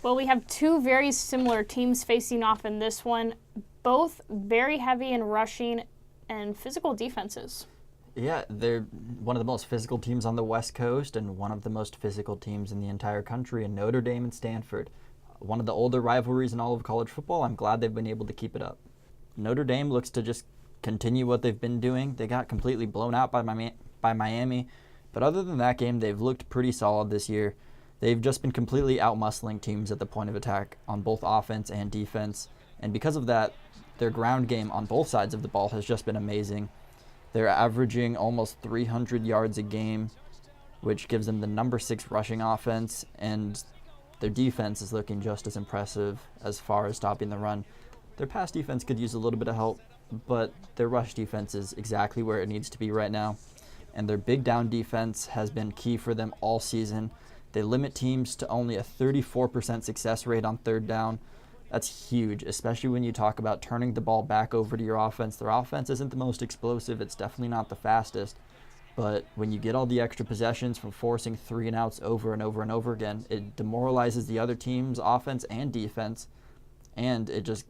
Well, we have two very similar teams facing off in this one, both very heavy in rushing and physical defenses. Yeah, they're one of the most physical teams on the West Coast and one of the most physical teams in the entire country in Notre Dame and Stanford. One of the older rivalries in all of college football. I'm glad they've been able to keep it up. Notre Dame looks to just continue what they've been doing. They got completely blown out by Miami, but other than that game, they've looked pretty solid this year. They've just been completely out-muscling teams at the point of attack on both offense and defense, and because of that, their ground game on both sides of the ball has just been amazing. They're averaging almost 300 yards a game, which gives them the number 6 rushing offense, and their defense is looking just as impressive as far as stopping the run. Their pass defense could use a little bit of help, but their rush defense is exactly where it needs to be right now. And their big down defense has been key for them all season. They limit teams to only a 34% success rate on third down. That's huge, especially when you talk about turning the ball back over to your offense. Their offense isn't the most explosive. It's definitely not the fastest. But when you get all the extra possessions from forcing 3 and outs over and over and over again, it demoralizes the other team's offense and defense, and it just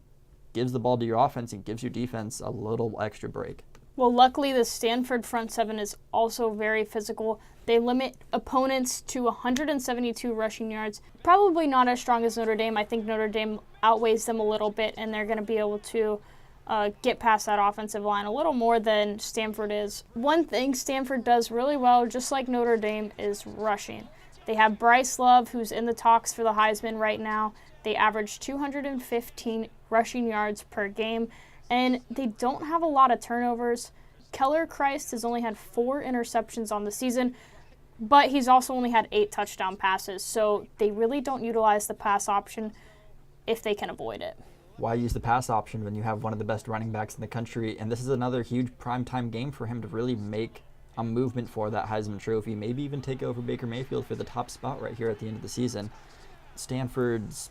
gives the ball to your offense and gives your defense a little extra break. Well, luckily, the Stanford front seven is also very physical. They limit opponents to 172 rushing yards. Probably not as strong as Notre Dame. I think Notre Dame outweighs them a little bit, and they're going to be able to get past that offensive line a little more than Stanford is. One thing Stanford does really well, just like Notre Dame, is rushing. They have Bryce Love, who's in the talks for the Heisman right now. They average 215 rushing yards per game, and they don't have a lot of turnovers. Keller Christ has only had 4 interceptions on the season, but he's also only had 8 touchdown passes, so they really don't utilize the pass option if they can avoid it. Why use the pass option when you have one of the best running backs in the country? And this is another huge primetime game for him to really make a movement for that Heisman Trophy, maybe even take over Baker Mayfield for the top spot right here at the end of the season. Stanford's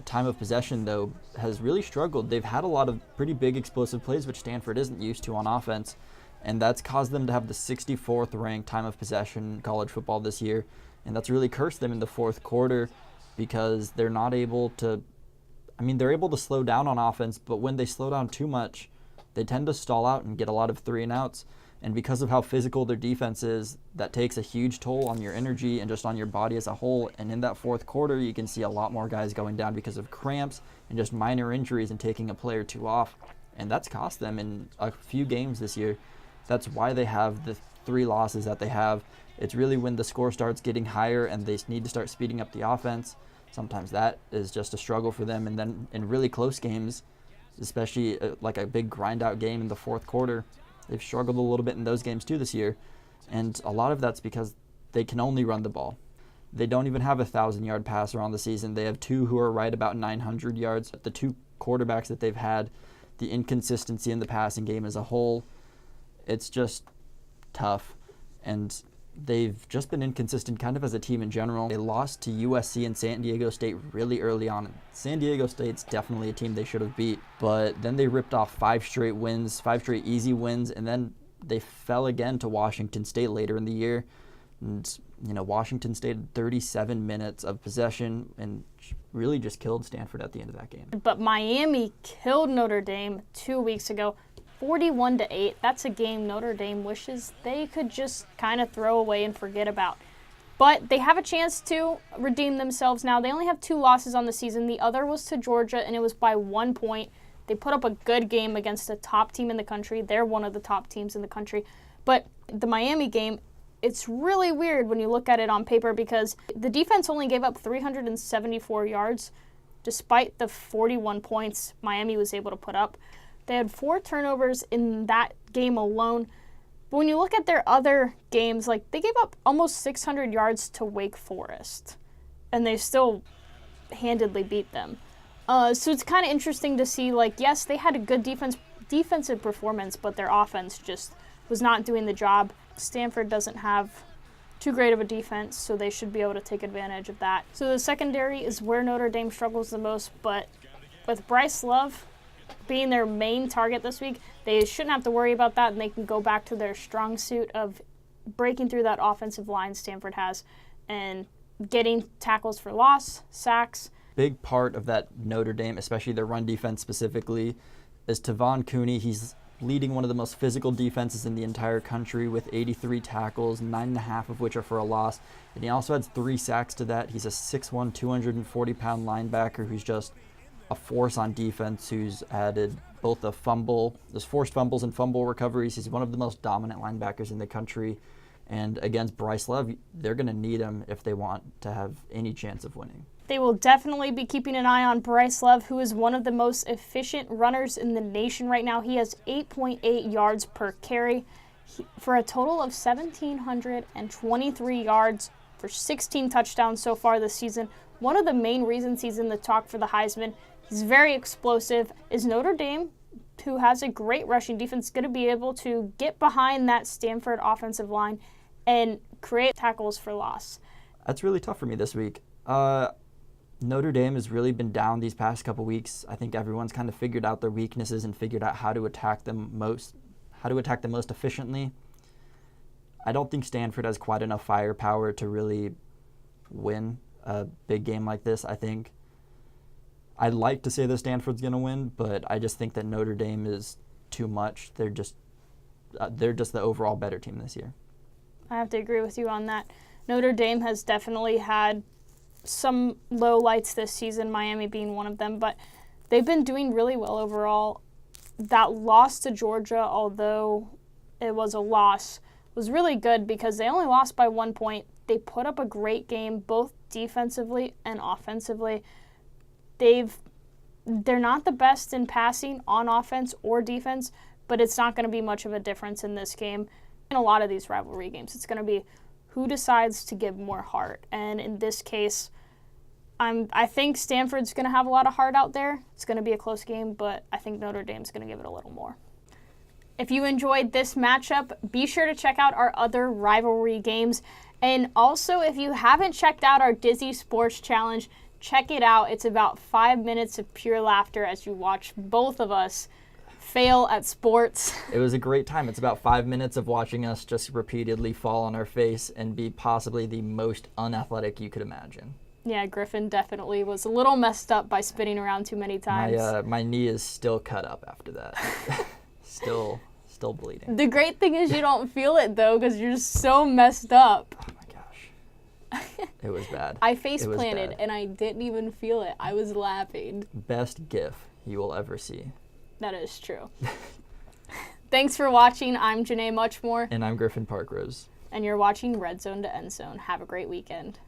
time of possession, though, has really struggled. They've had a lot of pretty big explosive plays, which Stanford isn't used to on offense, and that's caused them to have the 64th ranked time of possession in college football this year, and that's really cursed them in the fourth quarter because they're not able to, they're able to slow down on offense, but when they slow down too much, they tend to stall out and get a lot of 3 and outs. And because of how physical their defense is, that takes a huge toll on your energy and just on your body as a whole. And in that fourth quarter, you can see a lot more guys going down because of cramps and just minor injuries and taking a play or 2 off. And that's cost them in a few games this year. That's why they have the 3 losses that they have. It's really when the score starts getting higher and they need to start speeding up the offense. Sometimes that is just a struggle for them. And then in really close games, especially like a big grind-out game in the fourth quarter, they've struggled a little bit in those games too this year, and a lot of that's because they can only run the ball. They don't even have a 1,000-yard passer on the season. They have 2 who are right about 900 yards. The 2 quarterbacks that they've had, the inconsistency in the passing game as a whole, it's just tough. And they've just been inconsistent kind of as a team in general. They lost to USC and San Diego State really early on. San Diego State's definitely a team they should have beat, but then they ripped off 5 straight wins, 5 straight easy wins, and then they fell again to Washington State later in the year. And, Washington State had 37 minutes of possession and really just killed Stanford at the end of that game. But Miami killed Notre Dame 2 weeks ago. 41-8. That's a game Notre Dame wishes they could just kind of throw away and forget about. But they have a chance to redeem themselves now. They only have 2 losses on the season. The other was to Georgia, and it was by 1 point. They put up a good game against a top team in the country. They're one of the top teams in the country. But the Miami game, it's really weird when you look at it on paper because the defense only gave up 374 yards despite the 41 points Miami was able to put up. They had 4 turnovers in that game alone. But when you look at their other games, they gave up almost 600 yards to Wake Forest, and they still handedly beat them. So it's kind of interesting to see, yes, they had a good defensive performance, but their offense just was not doing the job. Stanford doesn't have too great of a defense, so they should be able to take advantage of that. So the secondary is where Notre Dame struggles the most, but with Bryce Love being their main target this week, they shouldn't have to worry about that, and they can go back to their strong suit of breaking through that offensive line Stanford has and getting tackles for loss, sacks. big part of that Notre Dame, especially their run defense specifically, is Tavon Cooney. He's leading one of the most physical defenses in the entire country with 83 tackles, 9.5 of which are for a loss. And he also adds 3 sacks to that. He's a 6'1", 240-pound linebacker who's just a force on defense, who's added both a fumble, there's forced fumbles and fumble recoveries. He's one of the most dominant linebackers in the country. And against Bryce Love, they're going to need him if they want to have any chance of winning. They will definitely be keeping an eye on Bryce Love, who is one of the most efficient runners in the nation right now. He has 8.8 yards per carry for a total of 1,723 yards for 16 touchdowns so far this season. One of the main reasons he's in the talk for the Heisman, he's very explosive. Is Notre Dame, who has a great rushing defense, going to be able to get behind that Stanford offensive line and create tackles for loss? That's really tough for me this week. Notre Dame has really been down these past couple weeks. I think everyone's kind of figured out their weaknesses and figured out how to attack them most efficiently. I don't think Stanford has quite enough firepower to really win a big game like this. I think I'd like to say that Stanford's going to win, but I just think that Notre Dame is too much. They're just the overall better team this year. I have to agree with you on that. Notre Dame has definitely had some low lights this season, Miami being one of them, but they've been doing really well overall. That loss to Georgia, although it was a loss, was really good because they only lost by 1 point. They put up a great game, both defensively and offensively. They're not the best in passing on offense or defense, but it's not going to be much of a difference in this game. In a lot of these rivalry games, it's going to be who decides to give more heart. And in this case, I think Stanford's going to have a lot of heart out there. It's going to be a close game, but I think Notre Dame's going to give it a little more. If you enjoyed this matchup, be sure to check out our other rivalry games. And also, if you haven't checked out our Dizzy Sports Challenge, check it out. It's about 5 minutes of pure laughter as you watch both of us fail at sports. It was a great time. It's about 5 minutes of watching us just repeatedly fall on our face and be possibly the most unathletic you could imagine. Yeah, Griffin definitely was a little messed up by spinning around too many times. My knee is still cut up after that. still bleeding. The great thing is you don't feel it, though, because you're so messed up. Oh, my gosh. It was bad. I face planted, and I didn't even feel it. I was laughing. Best GIF you will ever see. That is true. Thanks for watching. I'm Janae Muchmore. And I'm Griffin Parkrose. And you're watching RedZone to EndZone. Have a great weekend.